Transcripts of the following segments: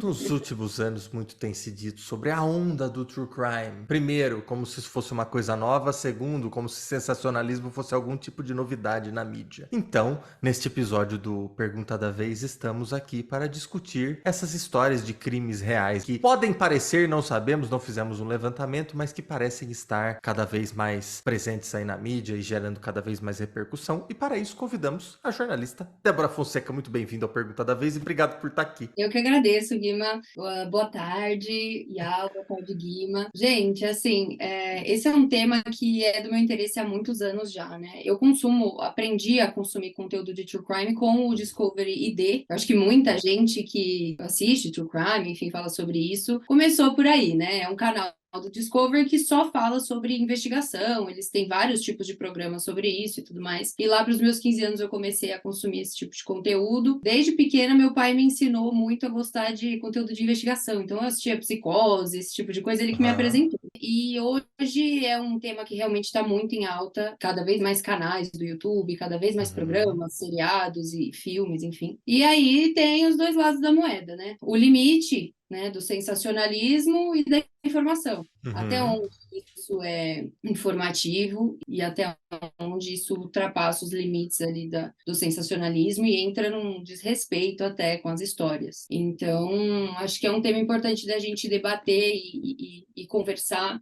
Nos últimos anos, muito tem se dito sobre a onda do true crime. Primeiro, como se isso fosse uma coisa nova. Segundo, como se sensacionalismo fosse algum tipo de novidade na mídia. Então, neste episódio do Pergunta da Vez, estamos aqui para discutir essas histórias de crimes reais que podem parecer, não sabemos, não fizemos um levantamento, mas que parecem estar cada vez mais presentes aí na mídia e gerando cada vez mais repercussão. E para isso, convidamos a jornalista Débora Fonseca. Muito bem-vinda ao Pergunta da Vez e obrigado por estar aqui. Eu que agradeço, Guima. Boa tarde, Yal, boa tarde, Guima. Gente, assim, esse é um tema que é do meu interesse há muitos anos já, né? Aprendi a consumir conteúdo de True Crime com o Discovery ID. Eu acho que muita gente que assiste True Crime, enfim, fala sobre isso, começou por aí, né? É um canal do Discovery que só fala sobre investigação, eles têm vários tipos de programas sobre isso e tudo mais. E lá para os meus 15 anos eu comecei a consumir esse tipo de conteúdo. Desde pequena, meu pai me ensinou muito a gostar de conteúdo de investigação. Então eu assistia Psicose, esse tipo de coisa, ele que me Aham. apresentou. E hoje é um tema que realmente está muito em alta, cada vez mais canais do YouTube, cada vez mais Uhum. programas, seriados e filmes, enfim. E aí tem os dois lados da moeda, né? O limite, né, do sensacionalismo e da informação. Até Uhum. onde isso é informativo e até onde isso ultrapassa os limites ali do sensacionalismo e entra num desrespeito até com as histórias. Então, acho que é um tema importante da gente debater e conversar.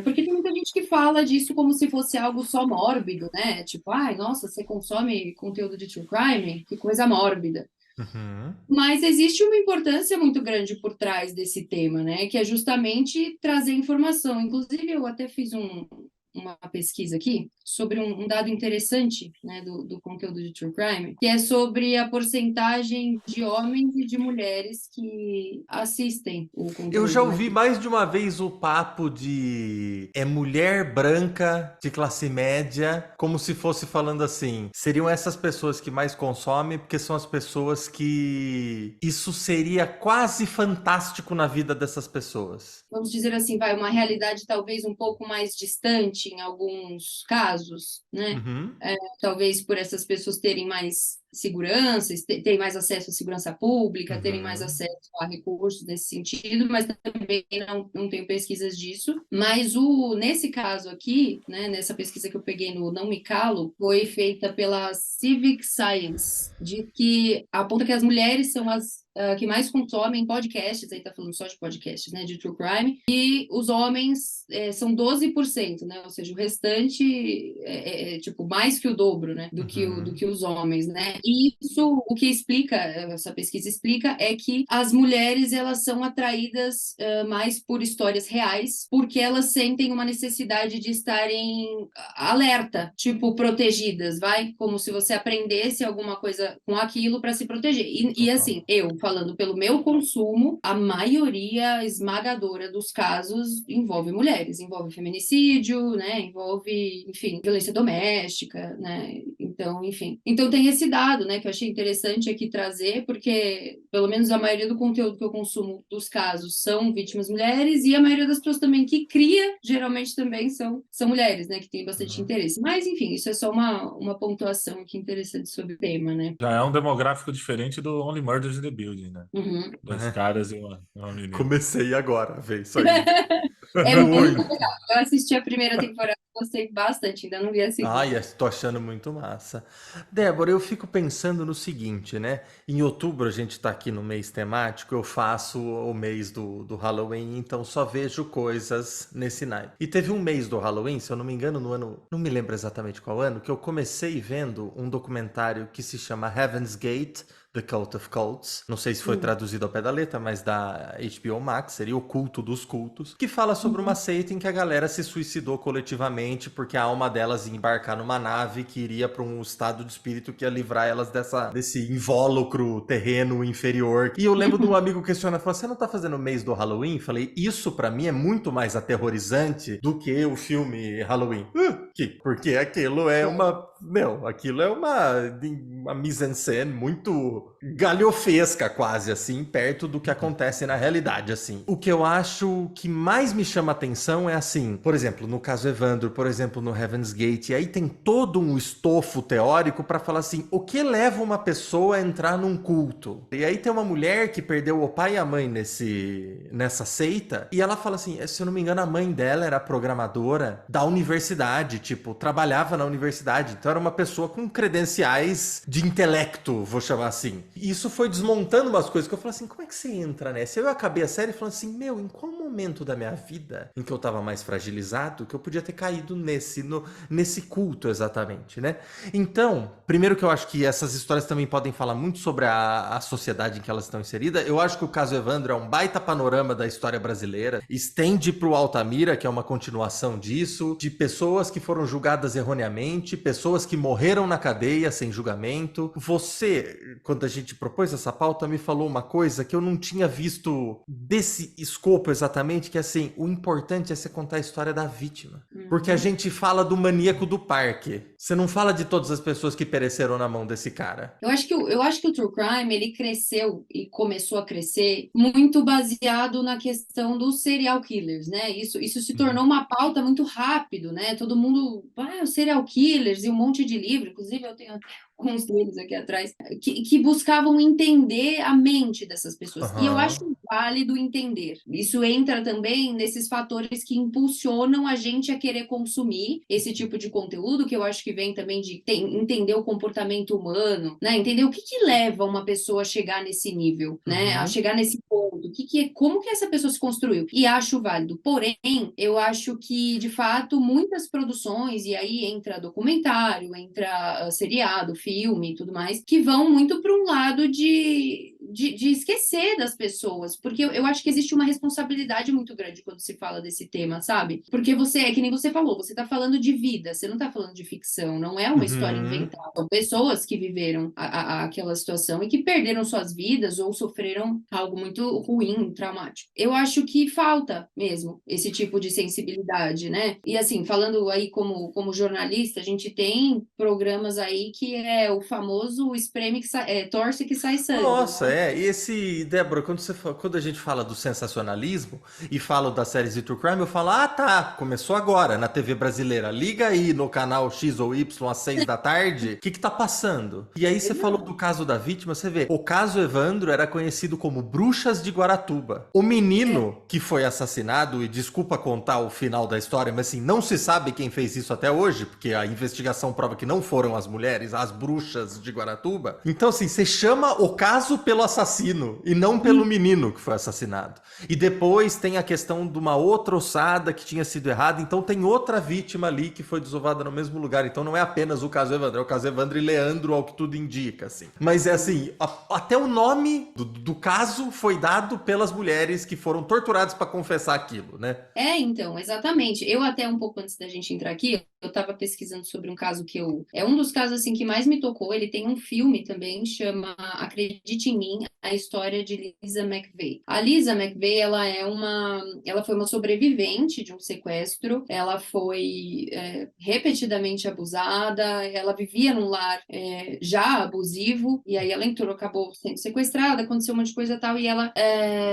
Porque tem muita gente que fala disso como se fosse algo só mórbido, né? Tipo, ai, nossa, você consome conteúdo de true crime? Que coisa mórbida. Uhum. Mas existe uma importância muito grande por trás desse tema, né? Que é justamente trazer informação. Inclusive, eu até fiz uma pesquisa aqui sobre um dado interessante, né, do conteúdo de True Crime, que é sobre a porcentagem de homens e de mulheres que assistem o Eu já conteúdo, né? ouvi mais de uma vez o papo de mulher branca de classe média, como se fosse falando assim, seriam essas pessoas que mais consomem, porque são as pessoas que isso seria quase fantástico na vida dessas pessoas. Vamos dizer assim, vai uma realidade talvez um pouco mais distante em alguns casos, né? Uhum. Talvez por essas pessoas terem mais segurança, terem mais acesso à segurança pública, terem mais Uhum. acesso a recursos nesse sentido, mas também não tenho pesquisas disso. Mas nesse caso aqui, né, nessa pesquisa que eu peguei no Não Me Calo, foi feita pela Civic Science, de que aponta que as mulheres são as que mais consomem podcasts, aí tá falando só de podcasts, né, de true crime, e os homens são 12%, né, ou seja, o restante tipo mais que o dobro, né, do Uhum. que os homens, né, e isso, o que explica, essa pesquisa explica, é que as mulheres, elas são atraídas mais por histórias reais, porque elas sentem uma necessidade de estarem alerta, tipo, protegidas, vai, como se você aprendesse alguma coisa com aquilo para se proteger, e Total. assim, eu falando pelo meu consumo, a maioria esmagadora dos casos envolve mulheres, envolve feminicídio, né? Envolve, enfim, violência doméstica, né? Então, enfim. Então tem esse dado, né, que eu achei interessante aqui trazer, porque pelo menos a maioria do conteúdo que eu consumo dos casos são vítimas mulheres e a maioria das pessoas também que cria, geralmente também são mulheres, né, que tem bastante Uhum. interesse. Mas, enfim, isso é só uma pontuação aqui interessante sobre o tema, né? Já é um demográfico diferente do Only Murders in the Building, né? Uhum. Dois caras e uma menina. Comecei agora a ver isso aí. É muito Muito. legal. Eu assisti a primeira temporada, gostei bastante, ainda não vi a Ai, segunda. tô achando muito massa. Débora, eu fico pensando no seguinte, né? Em outubro a gente tá aqui no mês temático, eu faço o mês do Halloween, então só vejo coisas nesse naipe. E teve um mês do Halloween, se eu não me engano, no ano, não me lembro exatamente qual ano, que eu comecei vendo um documentário que se chama Heaven's Gate, The Cult of Cults. Não sei se foi Hum. traduzido ao pé da letra, mas da HBO Max, seria o culto dos cultos, que fala sobre uma Uhum. seita em que a galera se suicidou coletivamente porque a alma delas ia embarcar numa nave que iria para um estado de espírito que ia livrar elas desse invólucro terreno inferior. E eu lembro de um amigo questionando, falou: você não tá fazendo o mês do Halloween? Falei: isso pra mim é muito mais aterrorizante do que o filme Halloween. Porque aquilo é uma Não, aquilo é uma mise-en-scène muito galhofesca, quase, assim, perto do que acontece na realidade, assim. O que eu acho que mais me chama atenção é assim, por exemplo, no caso Evandro, por exemplo, no Heaven's Gate, e aí tem todo um estofo teórico pra falar assim, o que leva uma pessoa a entrar num culto? E aí tem uma mulher que perdeu o pai e a mãe nessa seita, e ela fala assim, se eu não me engano, a mãe dela era programadora da universidade, tipo, trabalhava na universidade, então era uma pessoa com credenciais de intelecto, vou chamar assim. E isso foi desmontando umas coisas que eu falei assim, como é que você entra nessa? Eu acabei a série falando assim, meu, em qual momento da minha vida em que eu tava mais fragilizado que eu podia ter caído nesse culto exatamente, né? Então, primeiro que eu acho que essas histórias também podem falar muito sobre a sociedade em que elas estão inseridas. Eu acho que o caso Evandro é um baita panorama da história brasileira. Estende pro Altamira, que é uma continuação disso, de pessoas que foram julgadas erroneamente, pessoas que morreram na cadeia sem julgamento. Você, quando a gente propôs essa pauta, me falou uma coisa que eu não tinha visto desse escopo exatamente, que é assim, o importante é você contar a história da vítima. Porque a gente fala do maníaco do parque. Você não fala de todas as pessoas que pereceram na mão desse cara. Eu acho que o True Crime, ele cresceu e começou a crescer muito baseado na questão dos serial killers, né? Isso se tornou uma pauta muito rápido, né? Todo mundo, os serial killers e um monte de livro, inclusive eu tenho até alguns deles aqui atrás, que buscavam entender a mente dessas pessoas. E eu acho válido entender. Isso entra também nesses fatores que impulsionam a gente a querer consumir esse tipo de conteúdo, que eu acho que vem também de entender o comportamento humano, né? Entender o que leva uma pessoa a chegar nesse nível, né? A chegar nesse ponto. Como que essa pessoa se construiu? E acho válido. Porém, eu acho que, de fato, muitas produções, e aí entra documentário, entra seriado, filme e tudo mais, que vão muito para um lado de esquecer das pessoas, porque eu acho que existe uma responsabilidade muito grande quando se fala desse tema, sabe? Porque é que nem você falou, você tá falando de vida, você não tá falando de ficção, não é uma história inventada. São pessoas que viveram aquela situação e que perderam suas vidas ou sofreram algo muito ruim, traumático. Eu acho que falta mesmo esse tipo de sensibilidade, né? E assim, falando aí como jornalista, a gente tem programas aí que é o famoso espreme torce que sai sangue. Nossa, né? e Débora, quando a gente fala do sensacionalismo e fala das séries de True Crime, eu falo, tá, começou agora na TV brasileira, liga aí no canal X ou Y às 6 da tarde, o que tá passando? E aí você falou do caso da vítima, você vê, o caso Evandro era conhecido como Bruxas de Guaratuba. O menino que foi assassinado, e desculpa contar o final da história, mas assim, não se sabe quem fez isso até hoje, porque a investigação prova que não foram as mulheres, as bruxas de Guaratuba. Então assim, você chama o caso pelo assassino e não pelo menino que foi assassinado. E depois tem a questão de uma outra ossada que tinha sido errada, então tem outra vítima ali que foi desovada no mesmo lugar. Então não é apenas o caso Evandro, é o caso Evandro e Leandro, ao que tudo indica, assim. Mas é assim, até o nome do caso foi dado pelas mulheres que foram torturadas para confessar aquilo, né? Então, exatamente. Eu até um pouco antes da gente entrar aqui, eu estava pesquisando sobre um caso é um dos casos assim que mais me tocou. Ele tem um filme também, chama Acredite em Mim, a história de Lisa McVeigh. A Lisa McVeigh, ela foi uma sobrevivente de um sequestro. Ela foi repetidamente abusada. Ela vivia num lar já abusivo e aí ela acabou sendo sequestrada, aconteceu um monte de coisa e tal e ela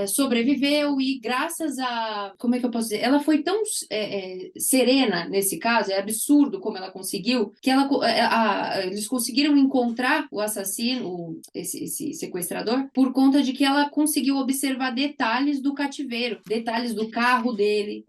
sobreviveu e graças a, como é que eu posso dizer? Ela foi tão serena nesse caso, é absurdo como ela conseguiu, que eles conseguiram encontrar o assassino, esse sequestrador, por conta de que ela conseguiu observar detalhes do cativeiro, detalhes do carro dele,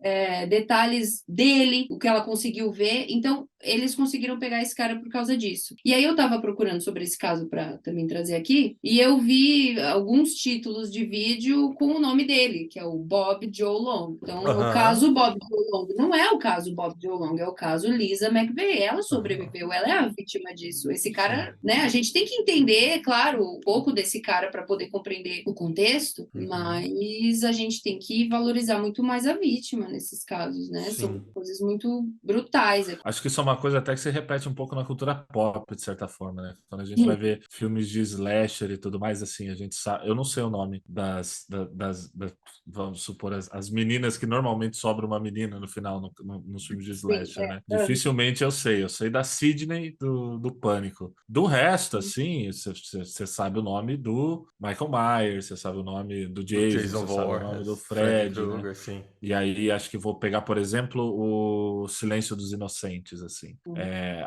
detalhes dele, o que ela conseguiu ver. Então, eles conseguiram pegar esse cara por causa disso. E aí eu tava procurando sobre esse caso para também trazer aqui, e eu vi alguns títulos de vídeo com o nome dele, que é o Bob Joe Long. Então, o caso Bob Joe Long não é o caso Bob Joe Long, é o caso Lisa McVeigh. Ela sobreviveu, ela é a vítima disso. Esse cara, né? A gente tem que entender, claro, um pouco desse cara para poder compreender o contexto, mas a gente tem que valorizar muito mais a vítima nesses casos, né? Sim. São coisas muito brutais. Acho que isso é uma uma coisa até que se repete um pouco na cultura pop, de certa forma, né? Quando a gente vai ver filmes de slasher e tudo mais, assim, a gente sabe. Eu não sei o nome vamos supor, as meninas que normalmente sobra uma menina no final nos filmes de Sim, slasher, né? Dificilmente eu sei da Sidney do Pânico. Do resto, assim, você sabe o nome do Michael Myers, você sabe o nome do Do Jason, Jason você sabe o nome do Voorhees, Freddy Fred, né? Krueger, sim. E aí acho que vou pegar, por exemplo, o Silêncio dos Inocentes, assim.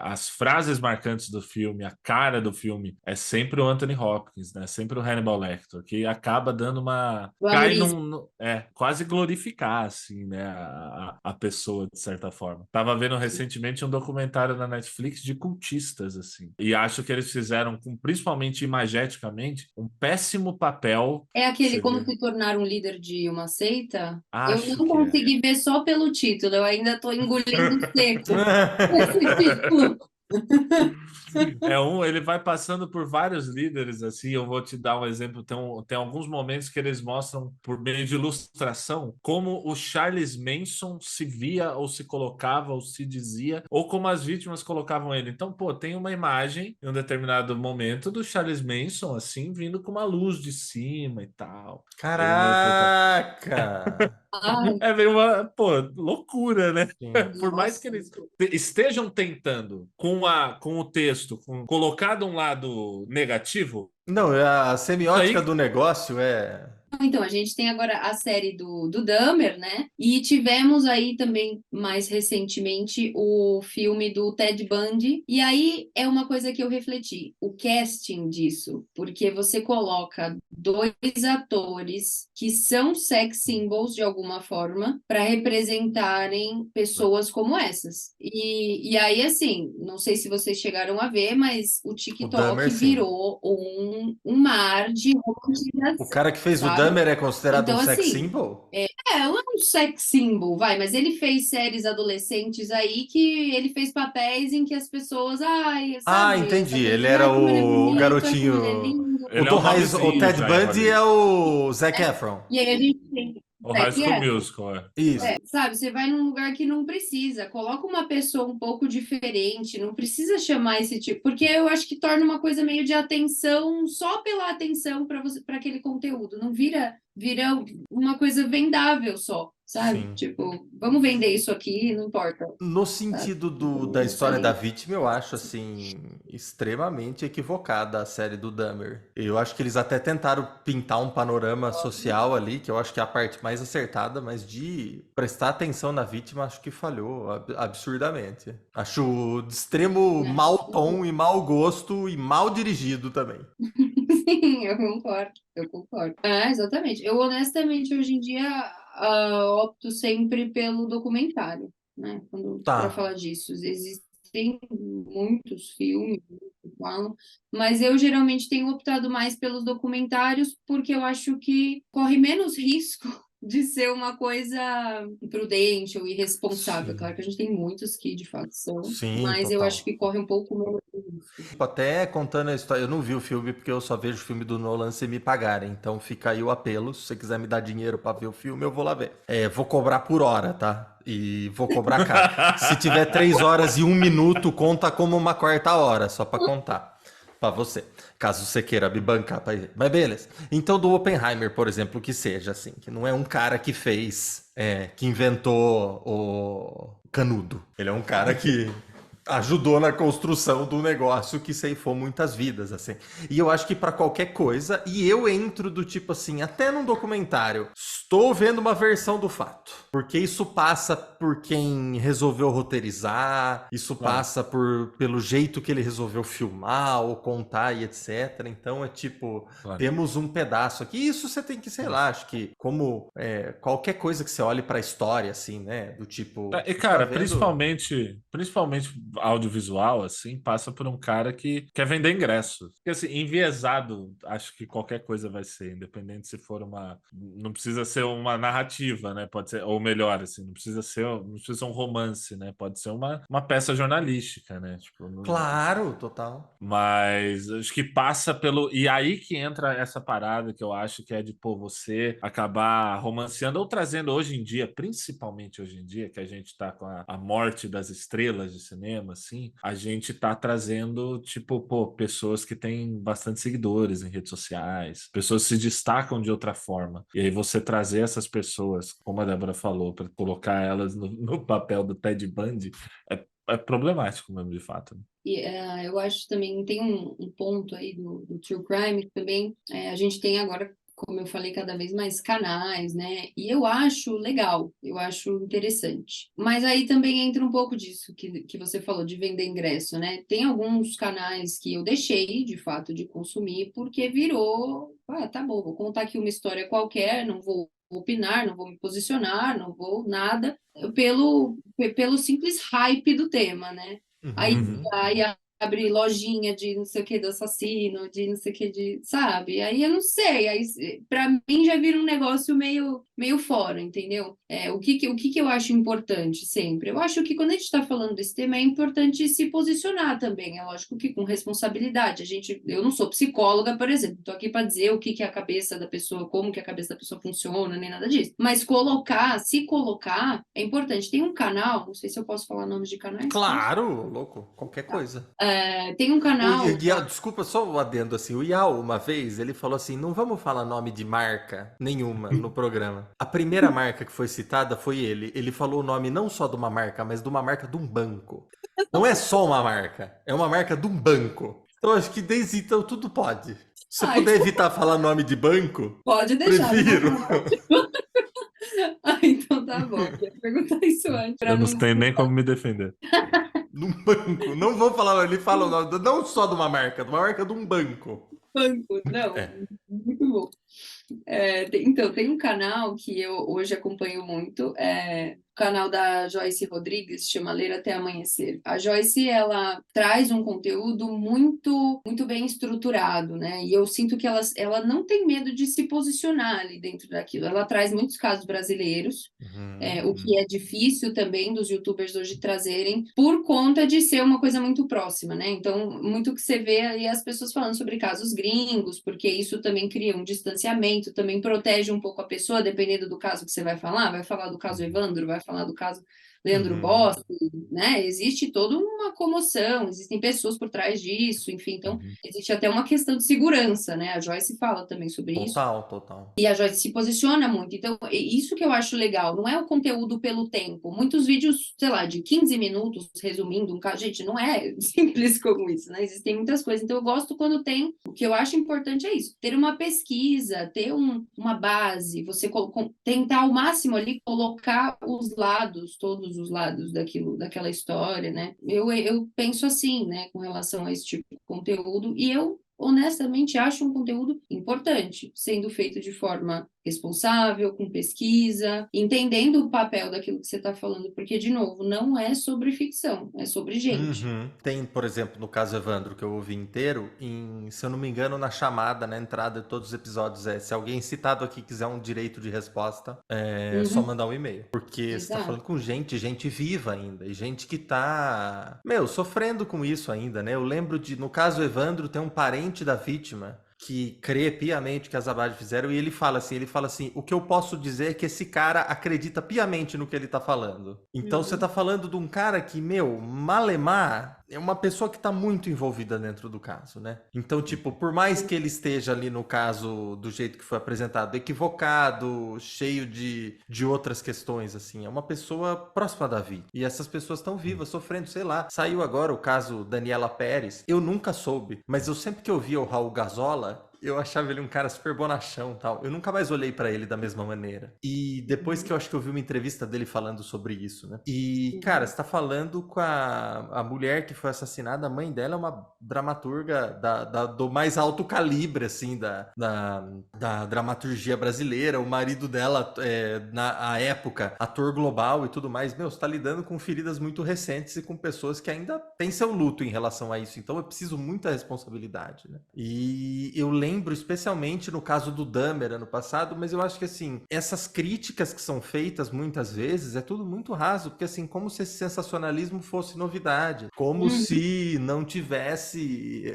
As frases marcantes do filme, a cara do filme, é sempre o Anthony Hopkins, né? Sempre o Hannibal Lecter, que acaba dando uma... Cai Valorismo. quase glorificar, assim, né? A pessoa, de certa forma. Tava vendo recentemente um documentário na Netflix de cultistas, assim. E acho que eles fizeram, principalmente imageticamente, um péssimo papel. É aquele Você Como vê. se tornar um líder de uma seita? Eu Acho não que é. consegui ver só pelo título, eu ainda estou engolindo seco esse título. Ele vai passando por vários líderes, assim, eu vou te dar um exemplo, tem alguns momentos que eles mostram, por meio de ilustração, como o Charles Manson se via, ou se colocava, ou se dizia, ou como as vítimas colocavam ele. Então, pô, tem uma imagem, em um determinado momento, do Charles Manson, assim, vindo com uma luz de cima e tal. Ele meio puta. Caraca! Ai, É meio uma, pô, loucura, né? Sim. Por mais que nossa. eles estejam tentando com o texto, colocar de um lado negativo, Não, a isso semiótica aí, do negócio é. Então, a gente tem agora a série do Dahmer, né? E tivemos aí também, mais recentemente, o filme do Ted Bundy. E aí é uma coisa que eu refleti, o casting disso, porque você coloca dois atores que são sex symbols de alguma forma para representarem pessoas como essas. E aí, assim, não sei se vocês chegaram a ver, mas o O TikTok Dahmer, sim. virou um mar de O romantização, cara que fez o sabe? Dahmer é considerado um Então, sex assim, symbol? não é um sex symbol, vai, mas ele fez séries adolescentes aí que ele fez papéis em que as pessoas, ai, Ah, sabe, essa entendi. coisa Ele de, era ai, como ele é o bonito, ai, como ele é garotinho. lindo. O ele é do um Raiz, o nomezinho Ted já em Bundy é Hollywood. o Zac Efron. E aí a gente tem O High Zac School Efron. Musical, é. Isso. Sabe, você vai num lugar que não precisa, coloca uma pessoa um pouco diferente, não precisa chamar esse tipo, porque eu acho que torna uma coisa meio de atenção só pela atenção para você, para aquele conteúdo, não vira uma coisa vendável só, sabe? Sim. Tipo, vamos vender isso aqui, não importa, No sabe? sentido da Tipo, nessa história da linha. vítima, eu acho assim extremamente equivocada a série do Dahmer. Eu acho que eles até tentaram pintar um panorama social ali, que eu acho que é a parte mais acertada, mas de prestar atenção na vítima, acho que falhou absurdamente. Acho de extremo mau tom e mau gosto e mal dirigido também. Sim, eu concordo, eu concordo. Exatamente. Eu honestamente hoje em dia opto sempre pelo documentário, né? Para Tá. falar disso, existem muitos filmes que falam, mas eu geralmente tenho optado mais pelos documentários porque eu acho que corre menos risco de ser uma coisa imprudente ou irresponsável. Sim. Claro que a gente tem muitos que de fato são, Sim, mas eu acho total. que corre um pouco menos risco. Até contando a história, eu não vi o filme porque eu só vejo o filme do Nolan se me pagarem. Então fica aí o apelo. Se você quiser me dar dinheiro pra ver o filme, eu vou lá ver. Vou cobrar por hora, tá? E vou cobrar caro. Se tiver 3 horas e 1 minuto, conta como uma quarta hora, só pra contar. Pra você. Caso você queira me bancar pra ir. Mas beleza. Então, do Oppenheimer, por exemplo, que seja assim, que não é um cara que fez, que inventou o canudo. Ele é um cara que ajudou na construção do negócio que ceifou muitas vidas, assim. E eu acho que pra qualquer coisa, e eu entro do tipo assim, até num documentário, estou vendo uma versão do fato. Porque isso passa por quem resolveu roteirizar, isso Claro. passa pelo jeito que ele resolveu filmar ou contar e etc. Então é tipo, Claro. temos um pedaço aqui. Isso você tem que, sei lá, acho que como qualquer coisa que você olhe pra história, assim, né? Do tipo, E, você tá cara, vendo. principalmente audiovisual, assim, passa por um cara que quer vender ingressos. Porque, assim, enviesado, acho que qualquer coisa vai ser, independente se for uma... Não precisa ser ser uma narrativa, né? Pode ser, ou melhor, assim, não precisa ser um romance, né? Pode ser uma peça jornalística, né? Tipo, Claro, total. mas acho que passa pelo. E aí que entra essa parada que eu acho que é de, pô, você acabar romanceando ou trazendo hoje em dia, principalmente hoje em dia, que a gente tá com a morte das estrelas de cinema, assim, a gente tá trazendo, tipo, pô, pessoas que têm bastante seguidores em redes sociais, pessoas que se destacam de outra forma. E aí você trazer essas pessoas, como a Débora falou, para colocar elas no papel do Ted Bundy, é problemático mesmo, de fato. Né? E eu acho também, tem um ponto aí do True Crime que também a gente tem agora, como eu falei, cada vez mais canais, né? E eu acho legal, eu acho interessante. Mas aí também entra um pouco disso que você falou, de vender ingresso, né? Tem alguns canais que eu deixei, de fato, de consumir, porque virou, tá bom, vou contar aqui uma história qualquer, não vou opinar, não vou me posicionar, não vou nada, pelo simples hype do tema, né? Aí abre lojinha de não sei o que do assassino, de não sei o que de, sabe? Aí eu não sei, aí para mim já vira um negócio meio fora, entendeu? O que eu acho importante sempre? Eu acho que quando a gente está falando desse tema é importante se posicionar também, é lógico que com responsabilidade. Eu não sou psicóloga, por exemplo, estou aqui para dizer o que é a cabeça da pessoa, como que a cabeça da pessoa funciona, nem nada disso. Mas se colocar é importante. Tem um canal, não sei se eu posso falar nomes de canais. Claro, louco, qualquer coisa. Tem um canal. Desculpa, só um adendo assim. O Iau, uma vez, ele falou assim: não vamos falar nome de marca nenhuma no programa. A primeira marca que foi citada foi ele. Ele falou o nome não só de uma marca, mas de uma marca de um banco. Não é só uma marca, é uma marca de um banco. Então acho que desde então tudo pode. Se você puder evitar falar nome de banco, pode deixar. Prefiro. Então tá bom. Eu ia perguntar isso antes. Eu não tenho nem como me defender. Num banco. Não vou falar, ele fala o nome, não só de uma marca de um banco. Banco, não. Muito bom. Então, tem um canal que eu hoje acompanho muito, o canal da Joyce Rodrigues, chama Ler Até Amanhecer. A Joyce, ela traz um conteúdo muito, muito bem estruturado, né? E eu sinto que ela não tem medo de se posicionar ali dentro daquilo. Ela traz muitos casos brasileiros, o que é difícil também dos youtubers hoje trazerem, por conta de ser uma coisa muito próxima, né? Então, muito que você vê aí as pessoas falando sobre casos gringos, porque isso também cria um distanciamento, também protege um pouco a pessoa, dependendo do caso que você vai falar do caso Evandro, vai falar do caso Leandro Bossi, né? Existe toda uma comoção, existem pessoas por trás disso, enfim, então existe até uma questão de segurança, né? A Joyce fala também sobre isso. Total. E a Joyce se posiciona muito. Então, isso que eu acho legal. Não é o conteúdo pelo tempo. Muitos vídeos, sei lá, de 15 minutos, resumindo um caso. Gente, não é simples como isso, né? Existem muitas coisas. Então, eu gosto quando tem... O que eu acho importante é isso. Ter uma pesquisa, ter uma base, você tentar ao máximo ali colocar todos os lados daquela história, né? Eu penso assim, né? Com relação a esse tipo de conteúdo. E eu honestamente acho um conteúdo importante, sendo feito de forma responsável, com pesquisa, entendendo o papel daquilo que você está falando, porque, de novo, não é sobre ficção, é sobre gente. Tem, por exemplo, no caso Evandro, que eu ouvi inteiro, se eu não me engano, na chamada, na entrada de todos os episódios, se alguém citado aqui quiser um direito de resposta, é só mandar um e-mail. Porque você tá falando com gente viva ainda, e gente que tá, sofrendo com isso ainda, né? Eu lembro no caso Evandro, tem um parente da vítima que crê piamente que as Zabad fizeram, e ele fala assim, o que eu posso dizer é que esse cara acredita piamente no que ele tá falando. Então você tá falando de um cara que, malemar, é uma pessoa que tá muito envolvida dentro do caso, né? Então, tipo, por mais que ele esteja ali no caso do jeito que foi apresentado, equivocado, cheio de outras questões, assim, é uma pessoa próxima da vida. E essas pessoas estão vivas, sofrendo, sei lá. Saiu agora o caso Daniela Pérez, eu nunca soube, mas eu sempre que eu via o Raul Gazola, eu achava ele um cara super bonachão e tal. Eu nunca mais olhei pra ele da mesma maneira. E depois que eu acho que eu vi uma entrevista dele falando sobre isso, né? E, cara, você tá falando com a mulher que foi assassinada, a mãe dela é uma dramaturga do mais alto calibre, assim, da dramaturgia brasileira. O marido dela, na época, ator global e tudo mais. Você tá lidando com feridas muito recentes e com pessoas que ainda têm seu luto em relação a isso. Então, eu preciso muita responsabilidade, né? E eu lembro lembro, especialmente no caso do Dahmer ano passado, mas eu acho que assim, essas críticas que são feitas muitas vezes é tudo muito raso, porque assim, como se esse sensacionalismo fosse novidade, como se não tivesse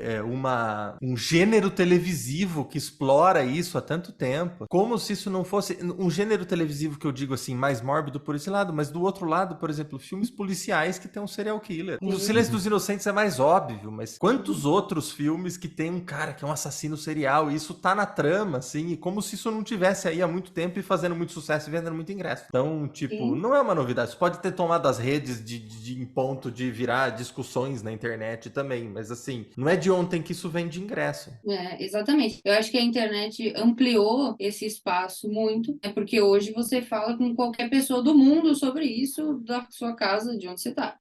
um gênero televisivo que explora isso há tanto tempo, como se isso não fosse um gênero televisivo que eu digo assim, mais mórbido por esse lado, mas do outro lado, por exemplo, filmes policiais que tem um serial killer. O Silêncio dos Inocentes é mais óbvio, mas quantos outros filmes que tem um cara que é um assassino serial e isso tá na trama, assim, e como se isso não tivesse aí há muito tempo e fazendo muito sucesso e vendendo muito ingresso. Então, tipo, não é uma novidade. Isso pode ter tomado as redes em ponto de virar discussões na internet também, mas assim, não é de ontem que isso vende ingresso. Exatamente. Eu acho que a internet ampliou esse espaço muito, porque hoje você fala com qualquer pessoa do mundo sobre isso, da sua casa, de onde você está.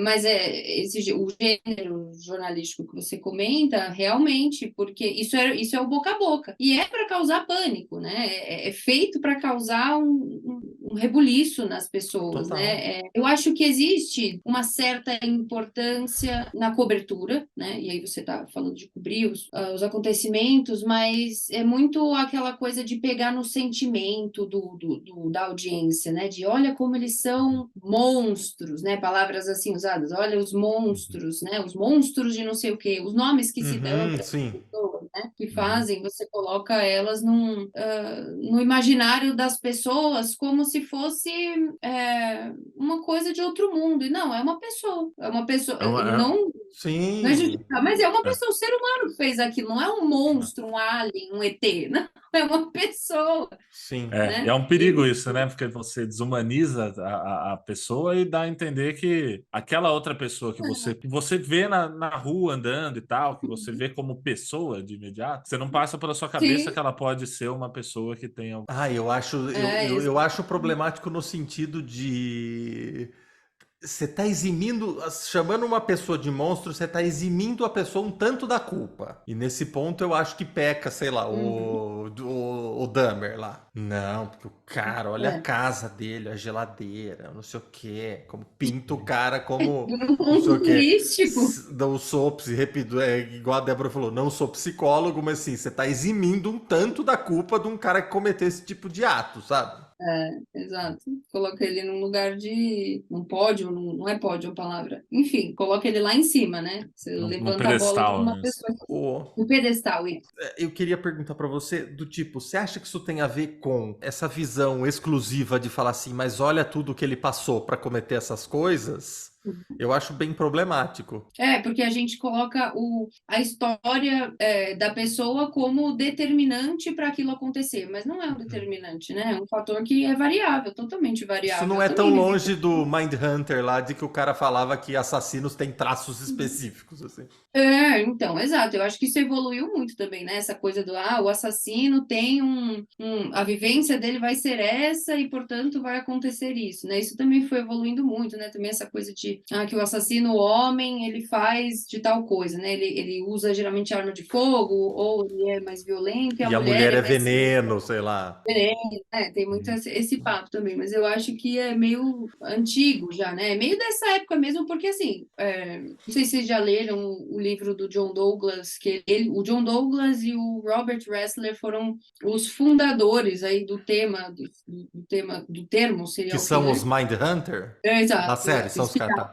Mas o gênero jornalístico que você comenta, realmente, porque isso é o boca a boca. E é para causar pânico, né? É feito para causar um rebuliço nas pessoas, Total. né? Eu acho que existe uma certa importância na cobertura, né? E aí você está falando de cobrir os acontecimentos, mas é muito aquela coisa de pegar no sentimento da audiência, né? De olha como eles são monstros, né? Palavras assim usadas, olha os monstros, né? Os monstros de não sei o quê, os nomes que se dão para as pessoas, né? Que fazem, você coloca elas no imaginário das pessoas como se fosse uma coisa de outro mundo. E não, é uma pessoa. Ele não Sim. é justificar, mas é uma pessoa, um ser humano que fez aquilo, não é um monstro, um alien, um ET, não, é uma pessoa. Sim. Né? É um perigo isso, né? Porque você desumaniza a pessoa e dá a entender que aquela outra pessoa que você vê na rua andando e tal, que você vê como pessoa de imediato, você não passa pela sua cabeça que ela pode ser uma pessoa que tenha. Eu acho problemático no sentido de você tá chamando uma pessoa de monstro, você tá eximindo a pessoa um tanto da culpa. E nesse ponto eu acho que peca, sei lá, o Dahmer lá. Não, porque o cara, olha a casa dele, a geladeira, não sei o quê, como pinta o cara como não sei o quê. Não sou igual a Débora falou, não sou psicólogo, mas assim, você tá eximindo um tanto da culpa de um cara que cometeu esse tipo de ato, sabe? Exato. Coloca ele num lugar um pódio, não é pódio a palavra. Enfim, coloca ele lá em cima, né? Você levanta a bola de uma pessoa. No pedestal, isso. Eu queria perguntar pra você, do tipo, você acha que isso tem a ver com essa visão exclusiva de falar assim, mas olha tudo que ele passou pra cometer essas coisas? Eu acho bem problemático. Porque a gente coloca a história da pessoa como determinante para aquilo acontecer, mas não é um determinante, né? É um fator que é variável, totalmente variável. Isso não é tão longe do Mindhunter lá, de que o cara falava que assassinos têm traços específicos, assim. Então, exato. Eu acho que isso evoluiu muito também, né? Essa coisa o assassino tem a vivência dele vai ser essa e, portanto, vai acontecer isso, né? Isso também foi evoluindo muito, né? Também essa coisa de que o assassino homem, ele faz de tal coisa, né? Ele usa geralmente arma de fogo ou ele é mais violento e a mulher é veneno, sei lá. Tem muito esse papo também, mas eu acho que é meio antigo já, né? É meio dessa época mesmo, porque assim, não sei se vocês já leram o livro do John Douglas, o John Douglas e o Robert Ressler foram os fundadores aí do termo serial que são killer. os Mindhunter? Exato. Da série, são os caras.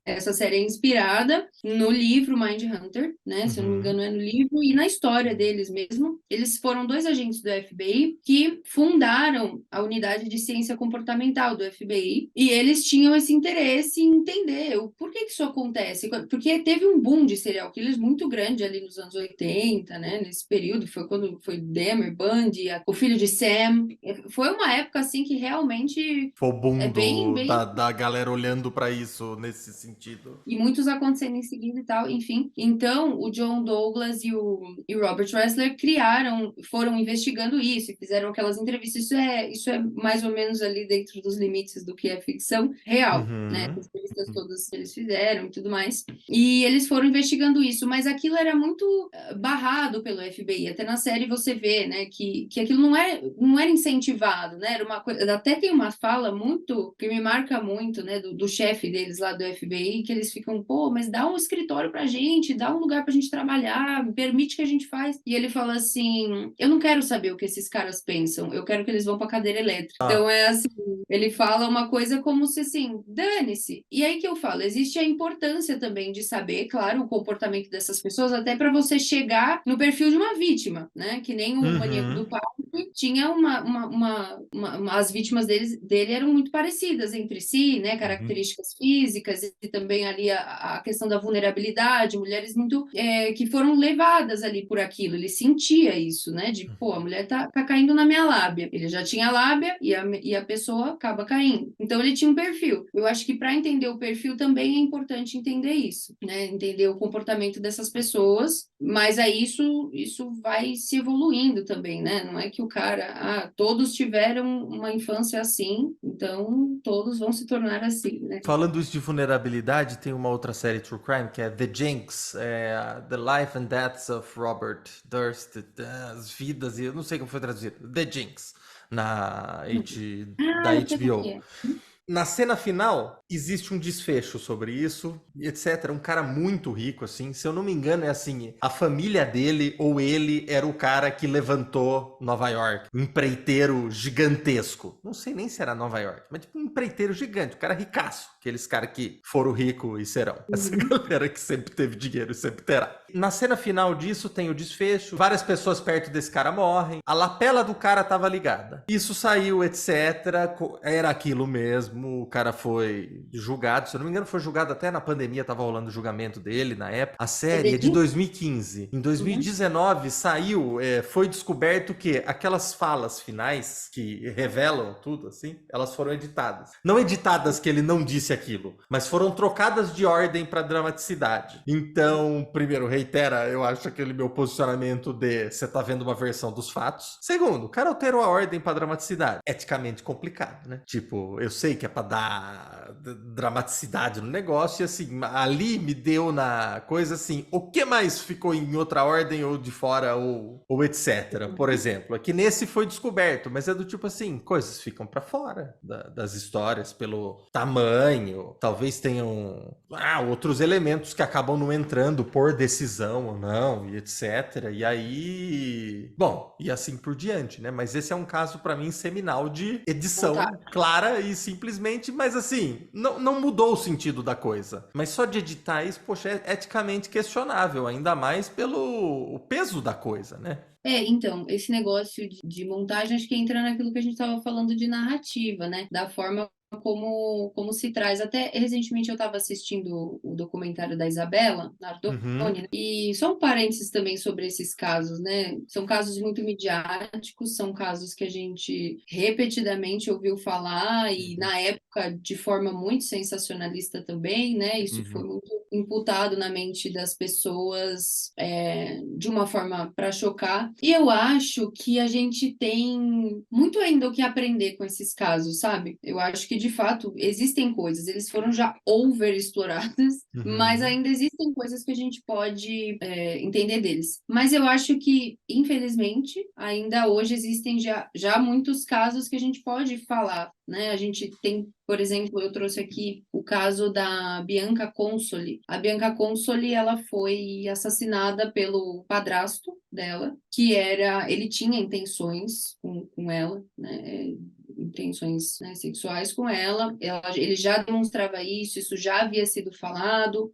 Essa série é inspirada no livro Mindhunter, né? Se eu não me engano, é no livro e na história deles mesmo. Eles foram 2 agentes do FBI que fundaram a unidade de ciência comportamental do FBI e eles tinham esse interesse em entender o porquê que isso acontece. Porque teve um boom de serial killers muito grande ali nos anos 80, né? Nesse período, foi quando foi Dahmer, Bundy, o filho de Sam. Foi uma época assim que realmente foi o boom bem... da galera olhando para isso nesse sentido. E muitos acontecendo em seguida e tal, enfim. Então, o John Douglas e o Robert Ressler foram investigando isso e fizeram aquelas entrevistas. Isso é mais ou menos ali dentro dos limites do que é ficção real, né? As entrevistas todas que eles fizeram e tudo mais. E eles foram investigando isso, mas aquilo era muito barrado pelo FBI. Até na série você vê, né, que aquilo não era incentivado, né? Era uma coisa, até tem uma fala muito que me marca muito, né, do chefe deles lá do FBI, aí que eles ficam, pô, mas dá um escritório pra gente, dá um lugar pra gente trabalhar, permite que a gente faz. E ele fala assim, eu não quero saber o que esses caras pensam, eu quero que eles vão pra cadeira elétrica. Então é assim, ele fala uma coisa como se assim, dane-se. E aí que eu falo, existe a importância também de saber, claro, o comportamento dessas pessoas, até para você chegar no perfil de uma vítima, né? Que nem o Maníaco do Parque tinha as vítimas dele eram muito parecidas entre si, né? Características físicas e também ali a questão da vulnerabilidade, mulheres muito que foram levadas ali por aquilo. Ele sentia isso, né? De, pô, a mulher tá caindo na minha lábia. Ele já tinha lábia e a pessoa acaba caindo. Então ele tinha um perfil. Eu acho que para entender o perfil também é importante entender isso, né? Entender o comportamento dessas pessoas, mas aí isso vai se evoluindo também, né? Não é que o cara, todos tiveram uma infância assim, então todos vão se tornar assim, né? Falando isso de vulnerabilidade, tem uma outra série True Crime que é The Jinx, The Life and Deaths of Robert Durst, as vidas, e eu não sei como foi traduzido, The Jinx, da Eu sei o que HBO. é. Na cena final, existe um desfecho sobre isso, etc. Um cara muito rico, assim. Se eu não me engano, é assim: a família dele ou ele era o cara que levantou Nova York. Um empreiteiro gigantesco. Não sei nem se era Nova York, mas tipo um empreiteiro gigante. Um cara ricaço. Aqueles caras que foram ricos e serão. Essa galera que sempre teve dinheiro e sempre terá. Na cena final disso, tem o desfecho. Várias pessoas perto desse cara morrem. A lapela do cara tava ligada. Isso saiu, etc. Era aquilo mesmo. O cara foi julgado, se eu não me engano foi julgado até na pandemia, tava rolando o julgamento dele na época. A série é de 2015. Em 2019 saiu, foi descoberto que aquelas falas finais que revelam tudo, assim, elas foram editadas. Não editadas que ele não disse aquilo, mas foram trocadas de ordem para dramaticidade. Então, primeiro, reitera, eu acho aquele meu posicionamento de você tá vendo uma versão dos fatos. Segundo, o cara alterou a ordem para dramaticidade. Eticamente complicado, né? Tipo, eu sei que é pra dar dramaticidade no negócio, e assim, ali me deu na coisa assim, o que mais ficou em outra ordem ou de fora ou etc. Por exemplo, aqui nesse foi descoberto, mas é do tipo assim, coisas ficam pra fora das histórias pelo tamanho, talvez tenham outros elementos que acabam não entrando por decisão ou não, e etc. E aí, bom, e assim por diante, né? Mas esse é um caso pra mim seminal de edição clara e simplesmente, mas assim, não mudou o sentido da coisa. Mas só de editar isso, poxa, é eticamente questionável, ainda mais pelo peso da coisa, né? Então, esse negócio de montagem, acho que entra naquilo que a gente estava falando de narrativa, né? Da forma como se traz. Até recentemente eu estava assistindo o documentário da Isabela Nardoni, né? E só um parênteses também sobre esses casos, né? São casos muito midiáticos, são casos que a gente repetidamente ouviu falar e na época de forma muito sensacionalista também, né? Isso foi muito imputado na mente das pessoas de uma forma para chocar. E eu acho que a gente tem muito ainda o que aprender com esses casos, sabe? Eu acho que de fato existem coisas, eles foram já exploradas, mas ainda existem coisas que a gente pode entender deles. Mas eu acho que, infelizmente, ainda hoje existem já muitos casos que a gente pode falar, né? A gente tem, por exemplo, eu trouxe aqui o caso da Bianca Consoli. A Bianca Consoli, ela foi assassinada pelo padrasto dela, ele tinha intenções com ela, né? Intenções, né, sexuais com ela. Ele já demonstrava isso já havia sido falado,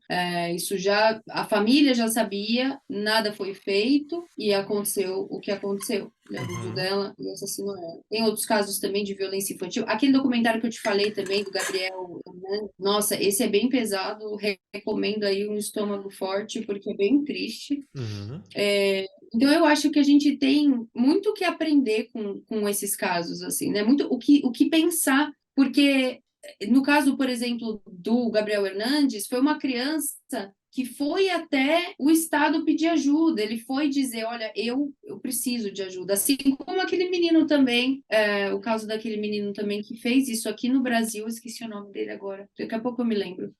a família já sabia, nada foi feito e aconteceu o que aconteceu. Ele abusou dela e assassinou ela. Tem outros casos também de violência infantil. Aquele documentário que eu te falei também, do Gabriel, né? Nossa, esse é bem pesado, recomendo aí um estômago forte, porque é bem triste. Então, eu acho que a gente tem muito o que aprender com esses casos, assim, né? Muito o que pensar, porque no caso, por exemplo, do Gabriel Hernandes, foi uma criança que foi até o Estado pedir ajuda. Ele foi dizer, olha, eu preciso de ajuda. Assim como aquele menino também, o caso daquele menino também que fez isso aqui no Brasil, eu esqueci o nome dele agora, daqui a pouco eu me lembro.